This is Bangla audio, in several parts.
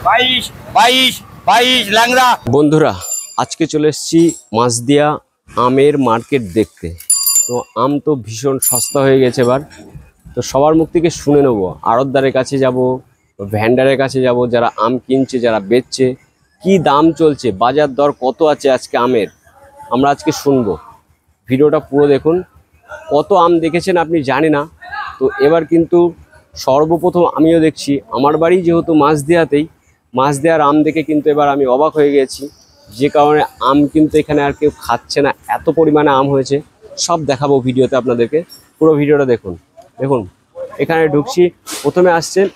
22 22 22 ল্যাংড়া। বন্ধুরা, আজকে চলে এসেছি মাছদিয়া আমের মার্কেট দেখতে। তো আম তো ভীষণ সস্তা হয়ে গেছে এবার। তো সবার মুখ থেকে শুনে নেবো, আড়তদারের কাছে যাব, ভ্যান্ডারের কাছে যাব, যারা আম কিনছে, যারা বেচছে, কি দাম চলছে, বাজার দর কত আছে আজকে আমের, আমরা আজকে শুনবো। ভিডিওটা পুরো দেখুন। কত আম দেখেছেন আপনি জানি না। তো এবার কিন্তু সর্বপ্রথম আমিও দেখছি, আমার বাড়ি যেহেতু মাছদিয়ার আম দেখে কিন্তু এবার আমি অবাক হয়ে গেছি। যে কারণে আম কিন্তু এখানে আর কেউ খাচ্ছে না, এত পরিমাণে আম হয়েছে। সব দেখাবো ভিডিওতে আপনাদেরকে, পুরো ভিডিওটা দেখুন। দেখুন এখানে ঢুকছি, প্রথমে আসছেন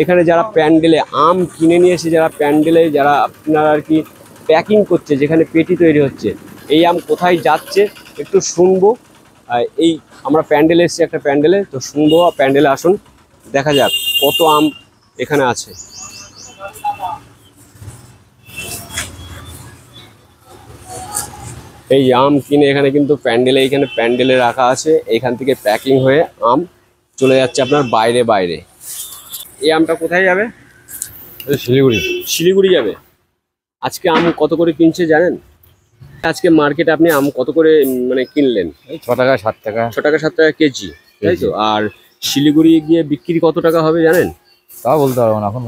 এখানে যারা প্যান্ডেলে আম কিনে নিয়ে এসে, যারা প্যান্ডেলে যারা আপনার আর কি প্যাকিং করছে, যেখানে পেটি তৈরি হচ্ছে, এই আম কোথায় যাচ্ছে একটু শুনবো। এই আমরা প্যান্ডেলে এসেছি, একটা প্যান্ডেলে, তো শুনবো। প্যান্ডেলে আসুন, দেখা যাক কত আম এখানে আছে। এই আম কিনে এখানে কিন্তু প্যান্ডেলে রাখা আছে। এইখান থেকে প্যাকিং হয়ে আম চলে যাচ্ছে আপনার বাইরে। এই আমটা কোথায় যাবে? শিলিগুড়ি যাবে। আজকে আম কত করে কিনছে জানেন? আজকে মার্কেটে আপনি আম কত করে মানে কিনলেন? 6 টাকা 7 টাকা। 6 টাকা 7 টাকা কেজি, তাই তো? আর শিলিগুড়ি গিয়ে বিক্রি কত টাকা হবে জানেন? তা বলতে পারবো না, এখন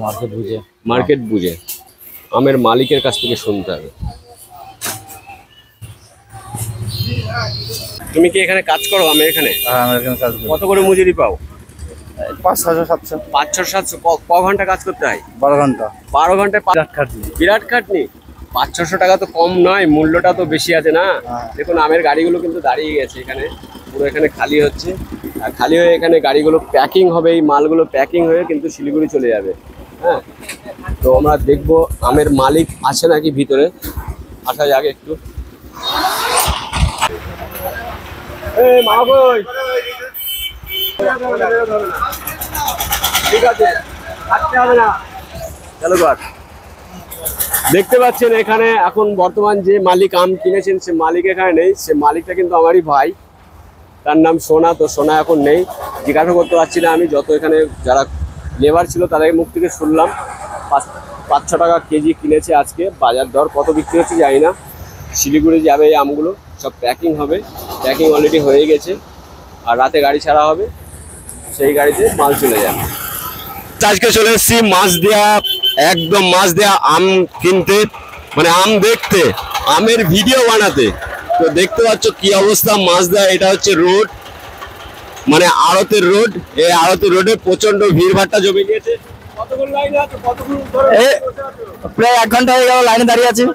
মার্কেট বুঝে আমের মালিকের কাছ থেকে শুনতে হবে। তুমি কি এখানে কাজ করো আমের এখানে? হ্যাঁ, আমরা এখানে কাজ করি। কত করে মজুরি পাও? 500 700। 500 700। ক ঘন্টা কাজ করতে হয়? 12 ঘন্টা। 12 ঘন্টায় বিরাট খাটনি। 500 টাকা তো কম নয়, মূল্যটা তো বেশি আছে না? দেখুন আমের গাড়িগুলো কিন্তু দাঁড়িয়ে গেছে এখানে, পুরো এখানে খালি হচ্ছে। আর খালি হয়ে এখানে গাড়িগুলো প্যাকিং হবে, এই মালগুলো প্যাকিং হয়ে কিন্তু শিলিগুড়ি চলে যাবে। হ্যাঁ, তো আমরা দেখবো আমের মালিক আছে নাকি ভিতরে। আসা যাক একটু। ঠিক আছে, থাকতে হবে না। চলো বাট। দেখতে পাচ্ছেন এখানে এখন বর্তমান যে মালিক আম কিনেছেন, সে মালিক এখানে নেই। সে মালিকটা কিন্তু আমারই ভাই, তার নাম সোনা। তো সোনা এখন নেই, জিজ্ঞাসা করতে পারছি না আমি। যত এখানে যারা লেবার ছিল তাদের মুখ থেকে শুনলাম 5-6 টাকা কেজি কিনেছে আজকে। বাজার দর কত বিক্রি হচ্ছে জানি না। শিলিগুড়ি যাবে এই আমগুলো, সব প্যাকিং হবে। প্যাকিং অলরেডি হয়ে গেছে, আর রাতে গাড়ি ছাড়া হবে, সেই গাড়িতে মাল চলে যাবে। আজকে চলে এসেছি মাছদিয়া, একদম মাছদিয়া আম কিনতে, মানে আম দেখতে, আমের ভিডিও বানাতে। তো দেখতে পাচ্ছ কি অবস্থা মাছদিয়া। এটা হচ্ছে রোড, মানে আড়তের রোড। এই আড়তের রোডে প্রচন্ড ভিড়ভাট্টা জমে গিয়েছে। কতক্ষণ লাইনে আছে? প্রায় 1 ঘন্টা হয়ে গেল লাইনে দাঁড়িয়ে আছি।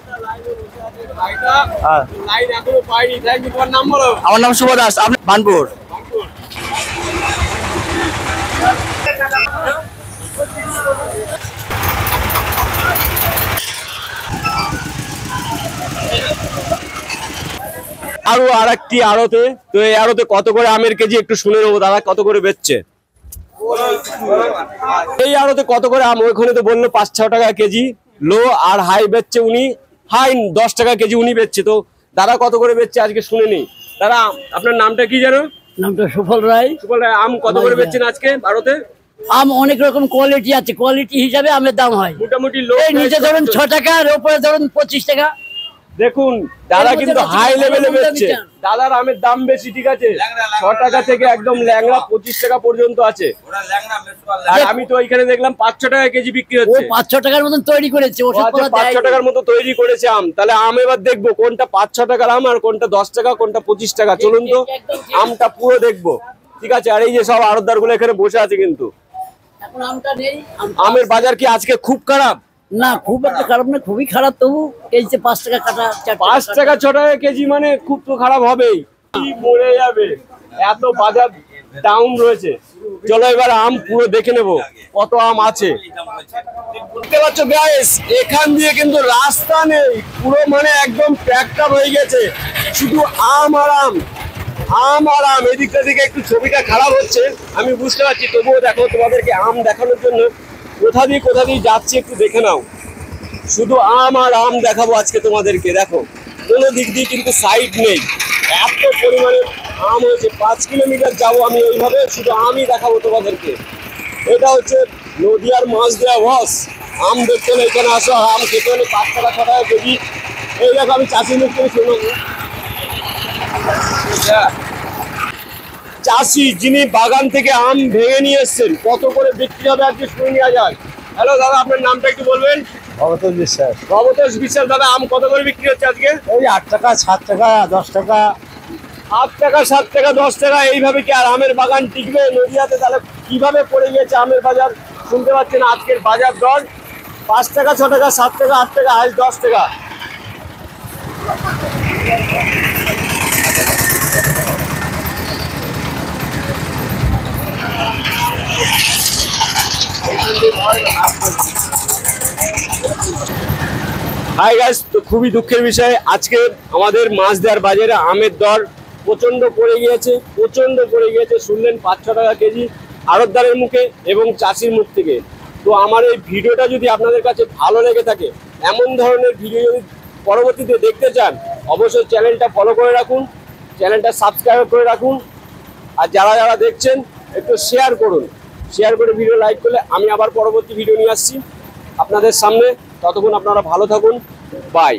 লাইন এখনো পাইনি। তোমার নাম বলো? আমার নাম শুভ দাস। আপনি? বানপুর। আরো আর একটি আড়তে। তো এই আড়তে কত করে আমের কেজি একটু শুনে নেবো। দাদা কত করে বেচছে এই আড়তে? কত করে আম? ওইখানে তো বললো 5-6 টাকা কেজি লো, আর হাই বেচছে উনি। হাই 10 টাকা কেজি উনি বেচছে। তো দাদা কত করে বেচছে আজকে শুনে নি। দাদা আপনার নামটা কি জানো? নামটা সুফল রায়। সুফল রায়। আম কত করে বেচছেন আজকে আড়তে? আম অনেক রকম কোয়ালিটি আছে, কোয়ালিটি হিসাবে আমের দাম হয়। মোটামুটি লো, নিচে ধরুন 6 টাকা, আর উপরে ধরুন 25 টাকা। দেখুন দাদা কিন্তু হাই লেভেলে বেচছে। দাদার আমের দাম বেশি, ঠিক আছে? 6 টাকা থেকে একদম ল্যাংড়া 25 টাকা পর্যন্ত আছে। আর আমি তো এখানে দেখলাম 5-6 টাকা কেজি বিক্রি হচ্ছে। 5-6 টাকার মতন তৈরি করেছে, 5-6 টাকার মতো তৈরি করেছে আম। তাহলে আম এবার দেখবো কোনটা 5-6 টাকার আম, আর কোনটা 10 টাকা, কোনটা 25 টাকা। চলুন তো আমটা পুরো দেখবো, ঠিক আছে? আর এই যে সব আড়তদার গুলো এখানে বসে আছে, কিন্তু এখন আমটা নেই। আমের বাজার কি আজকে খুব খারাপ? না, খুব একটা খারাপ না, খুবই খারাপ। তবু কেজিতে 5 টাকা কাটা, 5 টাকা 6 টাকা কেজি, মানে খুব তো খারাপ হবেই। কি মরে যাবে, এত বাজার ডাউন রয়েছে। চলো এবার আম পুরো দেখে নেব কত আম আছে। দেখতে পাচ্ছ গাইস, এখান দিয়ে কিন্তু রাস্তা নেই, পুরো মানে একদম প্যাকড আপ হয়ে গেছে। শুধু আম আর আম, আম আর আম। এদিকটা দিকে একটু ছবিটা খারাপ হচ্ছে আমি বুঝতে পারছি, তবুও দেখো তোমাদেরকে আম দেখানোর জন্য কোথা দিয়ে যাচ্ছে একটু দেখে নাও। শুধু আম আর আম দেখাবো আজকে তোমাদেরকে। দেখো কোনো দিক দিয়ে কিন্তু সাইড নেই, এত পরিমাণে আম হয়েছে। 5 কিলোমিটার যাবো আমি ওইভাবে, শুধু আমই দেখাবো তোমাদেরকে। এটা হচ্ছে নদিয়ার মাছদিয়া বস। আম দেখতে হলে এখানে আসো, আর আম খেতে হলে 5 টাকা 6 টাকা কেজি। এই দেখো আমি চাষির মুখ থেকে শুনবো। চাষি যিনি বাগান থেকে আম ভেঙে নিয়ে এসছেন, কত করে বিক্রি হবে আজকে শুনে নেওয়া যাক। হ্যালো দাদা, আপনার নামটা একটু বলবেন? ভগতোষ বিশ্বাস। ভবতোষ বিশ্বাস। দাদা আম কত করে বিক্রি হচ্ছে আজকে? ওই 8 টাকা 7 টাকা 10 টাকা। 8 টাকা 7 টাকা 10 টাকা, এইভাবে কি আর আমের বাগান টিকবে নদীয়াতে? তাহলে কিভাবে পড়ে গিয়েছে আমের বাজার শুনতে পাচ্ছেন। আজকের বাজার দর 5 টাকা 6 টাকা 7 টাকা 8 টাকা আজ 10 টাকা। হাই গাইস, তো খুবই দুঃখের বিষয়, আজকে আমাদের মাছদিয়ার বাজারে আমের দর প্রচন্ড পড়ে গিয়েছে, প্রচন্ড পড়ে গিয়েছে। শুনলেন 5-6 টাকা কেজি আড়তদারের মুখে এবং চাষির মুখ থেকে। তো আমার এই ভিডিওটা যদি আপনাদের কাছে ভালো লেগে থাকে, এমন ধরনের ভিডিও যদি পরবর্তীতে দেখতে চান, অবশ্যই চ্যানেলটা ফলো করে রাখুন, চ্যানেলটা সাবস্ক্রাইব করে রাখুন। আর যারা যারা দেখছেন একটু শেয়ার করুন, শেয়ার করে ভিডিও লাইক করলে আমি আবার পরবর্তী ভিডিও নিয়ে আসছি আপনাদের সামনে। ততক্ষণ আপনারা ভালো থাকুন, বাই।